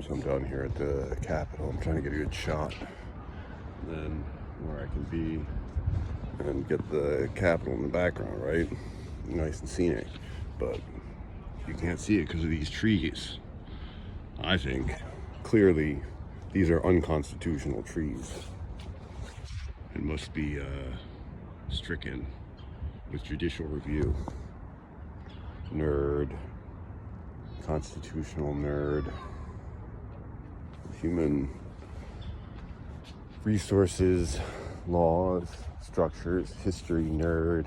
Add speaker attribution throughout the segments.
Speaker 1: So I'm down here at the Capitol. I'm trying to get a good shot, and then where I can be and get the Capitol in the background, right? Nice and scenic, but you can't see it because of these trees. I think clearly these are unconstitutional trees and must be stricken with judicial review. Nerd, constitutional nerd, human resources, laws, structures, history nerd,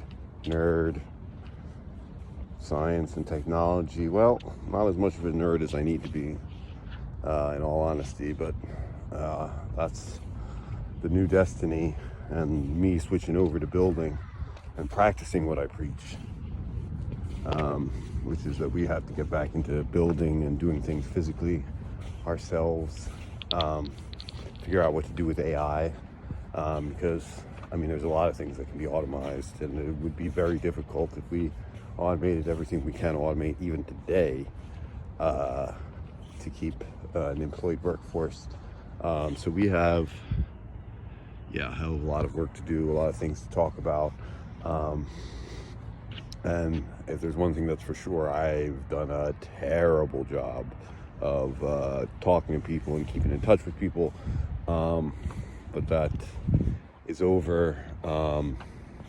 Speaker 1: science and technology. Well, not as much of a nerd as I need to be, in all honesty, but that's the new destiny, and me switching over to building and practicing what I preach, which is that we have to get back into building and doing things physically ourselves, figure out what to do with AI, because I mean there's a lot of things that can be automated, and it would be very difficult if we automated everything we can automate even today, to keep an employed workforce. So we have a hell of a lot of work to do, a lot of things to talk about, and if there's one thing that's for sure, I've done a terrible job of talking to people and keeping in touch with people, but that is over.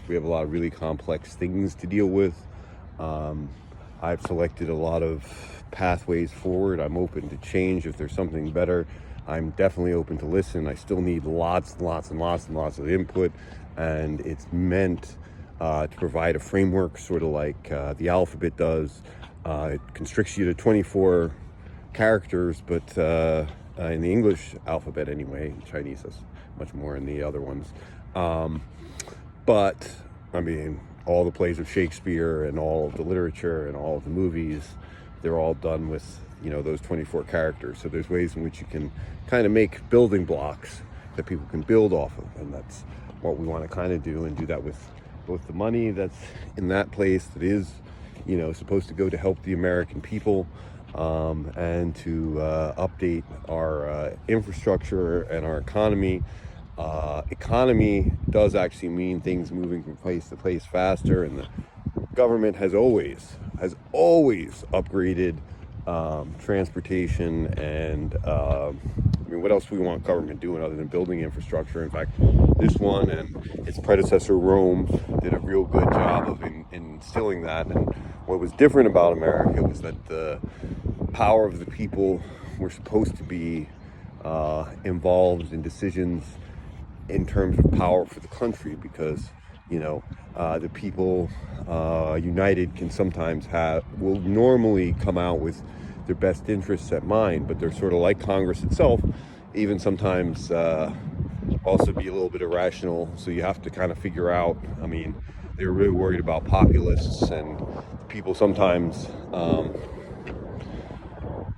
Speaker 1: We have a lot of really complex things to deal with. I've selected a lot of pathways forward. I'm open to change if there's something better. I'm definitely open to listen. I still need lots of input, and it's meant to provide a framework, sort of like the alphabet does. It constricts you to 24 characters, but in the English alphabet anyway. In Chinese is much more in the other ones. But I mean, all the plays of Shakespeare and all of the literature and all of the movies, they're all done with, those 24 characters. So there's ways in which you can kind of make building blocks that people can build off of, and that's what we want to kind of do, and do that with both the money that's in that place that is, supposed to go to help the American people, and to update our infrastructure and our economy. Economy does actually mean things moving from place to place faster, and the government has always upgraded transportation, and I mean, what else do we want government doing other than building infrastructure? In fact, this one and its predecessor Rome did a real good job of instilling that. And what was different about America was that the power of the people were supposed to be involved in decisions in terms of power for the country, because the people united can sometimes will normally come out with their best interests at mind, but they're sort of like Congress itself, even sometimes also be a little bit irrational. So you have to kind of figure out, I mean, they were really worried about populists and people sometimes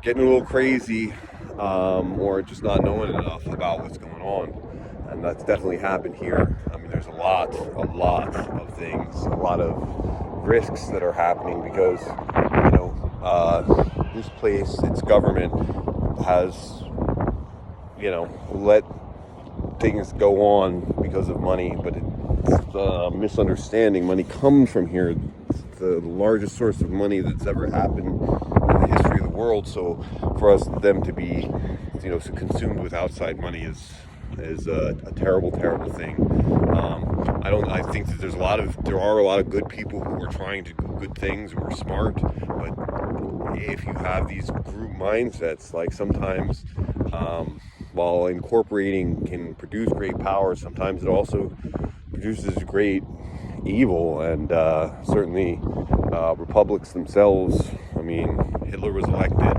Speaker 1: getting a little crazy, or just not knowing enough about what's going on. And that's definitely happened here. I mean, there's a lot of things, a lot of risks that are happening because, this place, its government has, let things go on because of money, but it's a misunderstanding. Money comes from here. It's the largest source of money that's ever happened in the history of the world. So for them to be, so consumed with outside money is a terrible thing. I think that there are a lot of good people who are trying to do good things, who are smart, but if you have these group mindsets, like sometimes, while incorporating can produce great power, sometimes it also produces great evil, and certainly republics themselves. I mean, Hitler was elected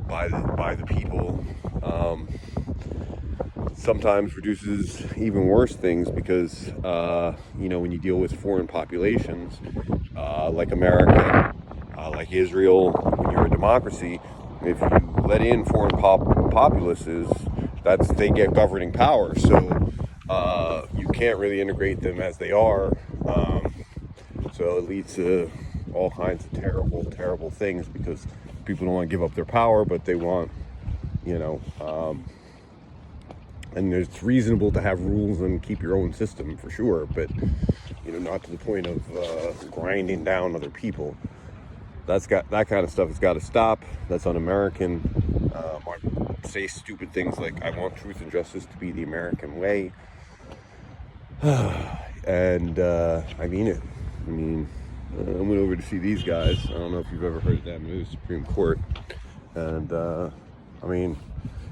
Speaker 1: by the people. Sometimes produces even worse things because, when you deal with foreign populations, like America, like Israel, when you're a democracy, if you let in foreign populaces, they get governing power. So you can't really integrate them as they are. So it leads to all kinds of terrible things because people don't want to give up their power, but they want, and it's reasonable to have rules and keep your own system for sure, but not to the point of grinding down other people. That kind of stuff has got to stop. That's un-American. I say stupid things like, I want truth and justice to be the American way. And I mean it. I went over to see these guys. I don't know if you've ever heard of them. It was Supreme Court. And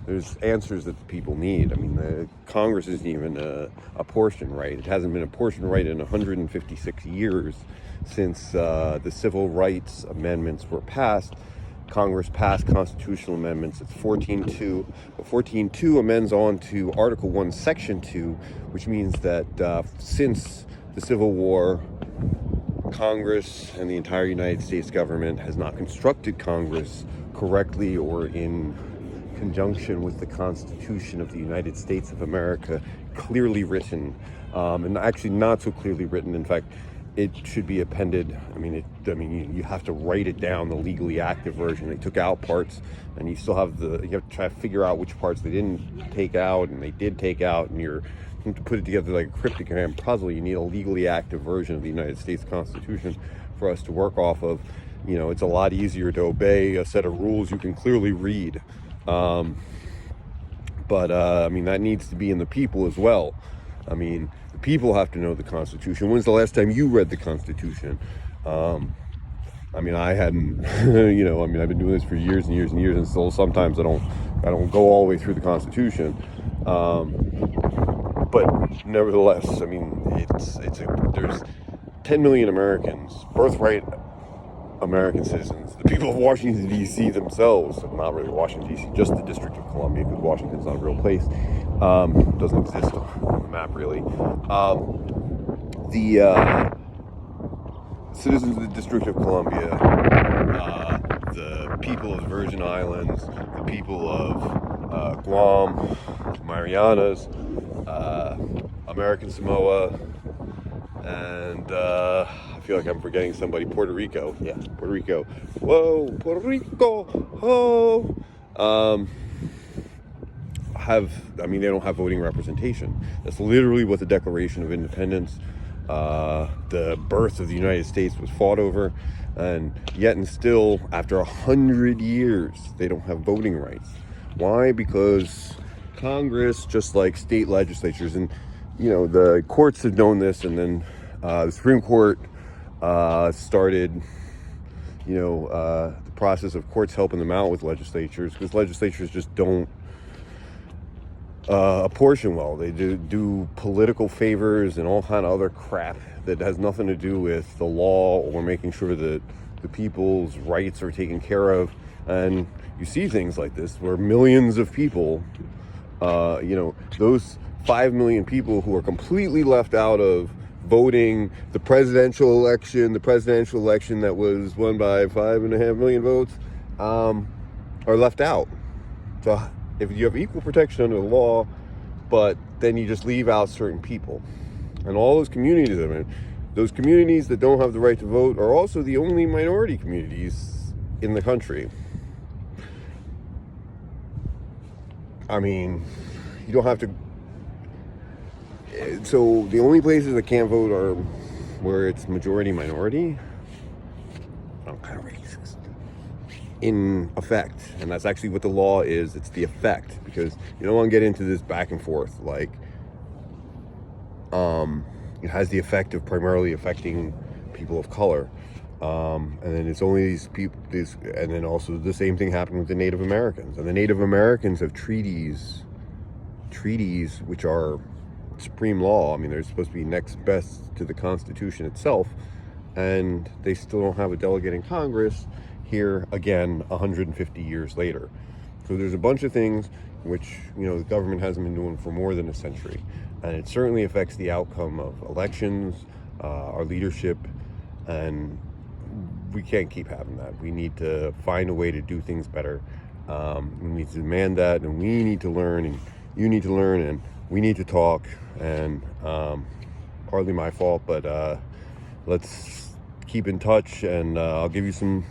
Speaker 1: there's answers that the people need. The Congress isn't even apportioned right. It hasn't been apportioned right in 156 years since the Civil Rights Amendments were passed. Congress passed constitutional amendments. It's 14.2. But 14.2 amends on to Article 1, Section 2, which means that since the Civil War, Congress and the entire United States government has not constructed Congress correctly or in conjunction with the Constitution of the United States of America, clearly written, and actually not so clearly written. In fact, it should be appended. You have to write it down, the legally active version. They took out parts, and you still have you have to try to figure out which parts they didn't take out, and they did take out, and you have to put it together like a cryptogram puzzle. You need a legally active version of the United States Constitution for us to work off of. It's a lot easier to obey a set of rules you can clearly read. But that needs to be in the people as well. The people have to know the Constitution. When's the last time you read the Constitution? I hadn't, I've been doing this for years and years and years, and still sometimes I don't go all the way through the Constitution. But nevertheless, there's 10 million Americans, birthright American citizens, the people of Washington, D.C. themselves, not really Washington, D.C., just the District of Columbia, because Washington's not a real place, doesn't exist on the map, really. The citizens of the District of Columbia, the people of the Virgin Islands, the people of Guam, Marianas, American Samoa, and I feel like I'm forgetting somebody. Puerto Rico. Yeah, Puerto Rico. Whoa, Puerto Rico. Oh. They don't have voting representation. That's literally what the Declaration of Independence, the birth of the United States, was fought over. And yet and still, after 100 years, they don't have voting rights. Why? Because Congress, just like state legislatures, and the courts have known this, and then the Supreme Court started, the process of courts helping them out with legislatures, because legislatures just don't apportion well. They do political favors and all kind of other crap that has nothing to do with the law or making sure that the people's rights are taken care of. And you see things like this where millions of people, those 5 million people who are completely left out of voting the presidential election that was won by 5.5 million votes, are left out. So if you have equal protection under the law, but then you just leave out certain people, and all those communities, those communities that don't have the right to vote are also the only minority communities in the country. You don't have to. So the only places that can't vote are where it's majority minority. I'm kind of racist. In effect, and that's actually what the law is. It's the effect, because you don't want to get into this back and forth. It has the effect of primarily affecting people of color, and then it's only these people. And then also the same thing happened with the Native Americans. And the Native Americans have treaties which are supreme law. They're supposed to be next best to the Constitution itself, and they still don't have a delegate in Congress here again 150 years later. So there's a bunch of things which the government hasn't been doing for more than a century, and it certainly affects the outcome of elections, our leadership, and we can't keep having that. We need to find a way to do things better. We need to demand that, and we need to learn, and you need to learn, and we need to talk. And hardly my fault, but let's keep in touch, and I'll give you some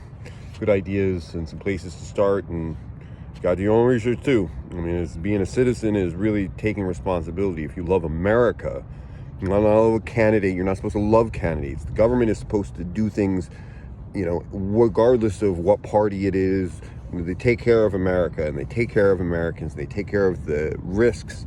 Speaker 1: good ideas and some places to start, and you got to do your own research too. I mean, being a citizen is really taking responsibility. If you love America, you're not a candidate. You're not supposed to love candidates. The government is supposed to do things, regardless of what party it is. They take care of America, and they take care of Americans. They take care of the risks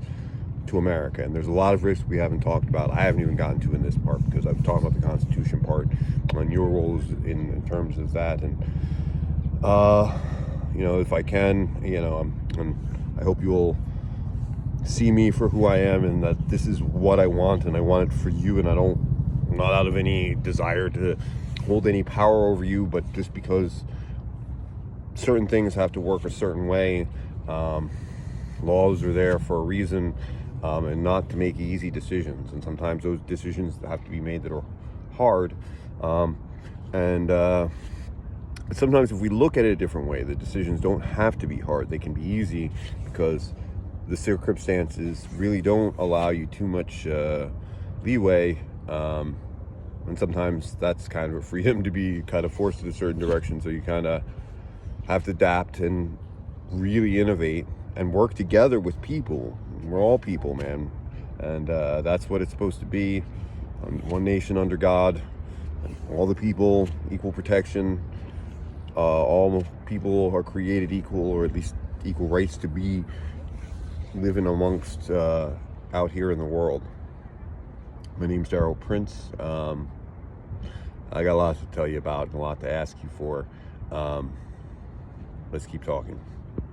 Speaker 1: to America, and there's a lot of risks we haven't talked about. I haven't even gotten to in this part because I've talked about the Constitution part on your roles in terms of that. And if I can, I hope you'll see me for who I am, and that this is what I want, and I want it for you. And I'm not out of any desire to hold any power over you, but just because certain things have to work a certain way. Laws are there for a reason, and not to make easy decisions. And sometimes those decisions have to be made that are hard. Sometimes if we look at it a different way, the decisions don't have to be hard. They can be easy because the circumstances really don't allow you too much leeway. And sometimes that's kind of a freedom to be kind of forced in a certain direction. So you kind of have to adapt and really innovate and work together with people. We're all people, man. And that's what it's supposed to be. One nation under God. All the people, equal protection. All people are created equal, or at least equal rights to be living amongst out here in the world. My name's Daryl Prince. I got a lot to tell you about and a lot to ask you for. Let's keep talking.